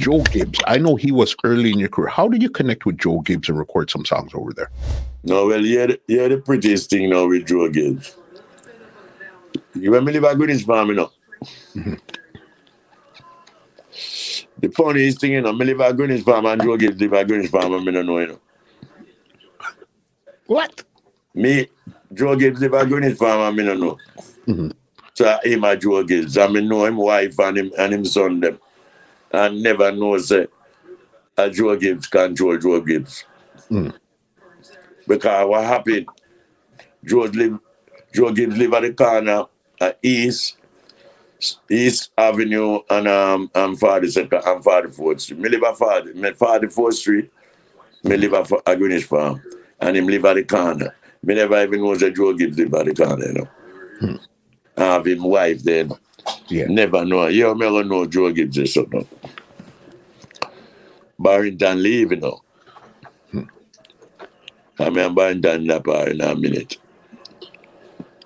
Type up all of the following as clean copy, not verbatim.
Joe Gibbs. I know he was early in your career. How did you connect with Joe Gibbs and record some songs over there? No, well, yeah, the prettiest thing now with Joe Gibbs. You remember live at Greenwich Farm, you know? Mm-hmm. The funniest thing, you know, I live at Greenwich Farm and Joe Gibbs live at Greenwich Farm and I don't know, you know. What? Me, Joe Gibbs live at Greenwich Farm and I don't know. Mm-hmm. So him at Joe Gibbs, I know him wife and him son them. And never know say Joe Gibbs control Joe Gibbs. Mm. Because what happened, Joe Gibbs live at the corner at East Avenue and 42nd and 44th Street. Me live at 44th Street, me live at Greenwich Farm. And him live at the corner. Me never even know that Joe Gibbs live at the corner, you know. Mm. I have him wife then. Yeah. Never know. You never know Joe Gibbs is something. Barrington Levy, you know. I mean, Barrington that part in a minute.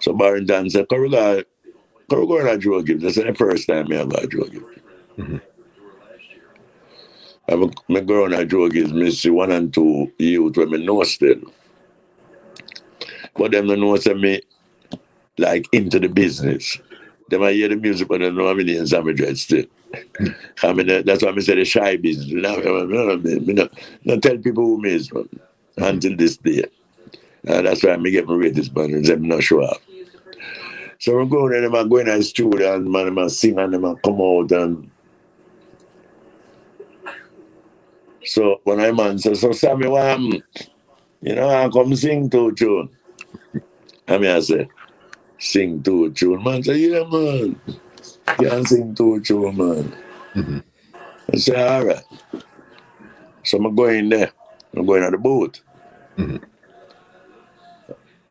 So Barrington said, can we go to Joe Gibbs? That's the first time I got Joe Gibbs. Mm-hmm. I go on to Joe Gibbs, I see 1 and 2 youth when I know still. But them don't know me like into the business. They might hear the music, but they don't know I'm in Sammy Dread still. I mean, that's why I say the shy business. I don't tell people who me is until this day. That's why I get my greatest band and I'm not sure. So I'm going and I'm going to the studio and I'm sing and I'm come out and so when I man says, so Sammy, you know, I come sing to a tune. I say, sing to a tune. Man say, yeah, man. Can't sing to a tune, man. Mm-hmm. I say, all right. So I'm going there. I'm going at the booth. Mm-hmm.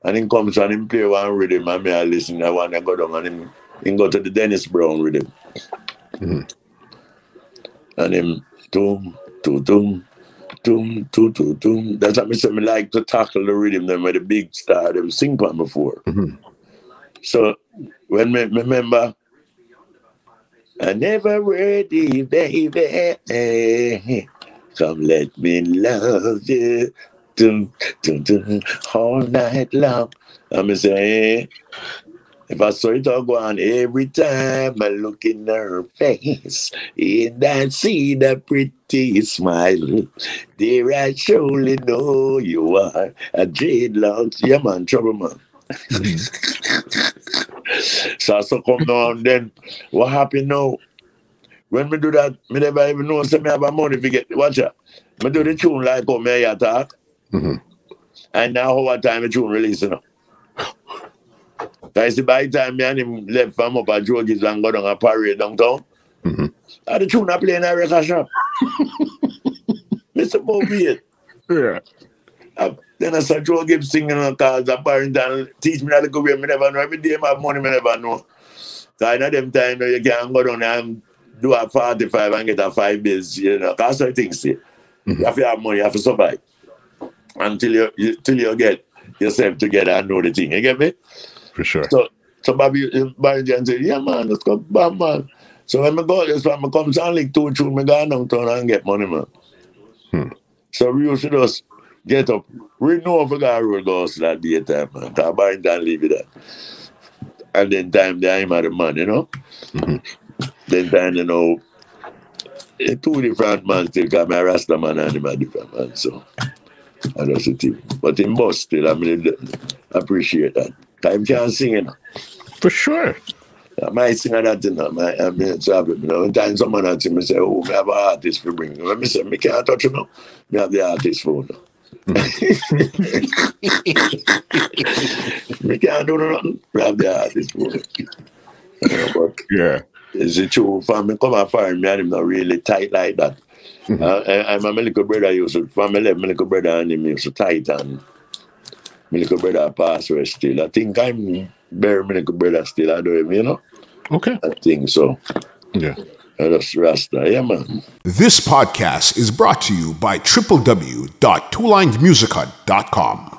And he comes and he play one rhythm and I listen. I want to go down and he go to the Dennis Brown rhythm. Mm-hmm. And him, doom, doom, doom, doom, doom, doom, doom. That's what I say. I like to tackle the rhythm them with the big star them sing on before. Mm-hmm. So when I remember, I never ready, baby. Come let me love you. Dun, dun, dun, all night long. I'm saying, if I saw it all go on every time I look in her face and I see that pretty smile, there I surely know you are a dreadlocks. Yeah, man, trouble, man. So come down, then what happened now? When me do that, me never even know say me have a money to get watch out. Me do the tune like how me attack. Mm-hmm. And now how time the tune release, you know. I see by the time me and him left from up at Joe Gibbs and go down a parade downtown. Mm-hmm. And the tune I play in a record shop. Mr. Bobby. Yeah. Then I saw Joe Gibbs singing on cars at Barrington, teach me how to go away. Me never know. Every day I have money, me never know. So in them time you can't go down and do a 45 and get a 5 bills, you know. That's what I think, see. Mm-hmm. You have to have money, you have to survive. Until you get yourself together and know the thing. You get me? For sure. So Barrington said, yeah, man, let's go, bam, man. So when I go this one, I come to like 2 tunes, I go downtown and get money, man. So we used to just get up. We know if we got a road goes that daytime, man. So Barrington Levy that. And then time there, I'm at the man, you know? Mm-hmm. Then time, you know, 2 different man still come, a Rasta man and him a different man, so I don't see him. But in boss still, I mean, appreciate that. Time can't sing, you know. For sure. I might sing that, you know. I mean, so you know, one time someone asked me, say, oh, I have an artist for bring. Let me say, I can't touch you now. I have the artist for you. We can't do nothing. We have the artist for you. But yeah. It's true. For me, come and find me and him not really tight like that. Mm-hmm. My little brother used to, for me, my little brother and him used to tight and my little brother passed away still. I think I'm bury my little brother still. I don't even, you know? Okay. I think so. Yeah. That's Rasta. Yeah, man. This podcast is brought to you by www.twolinedmusichut.com.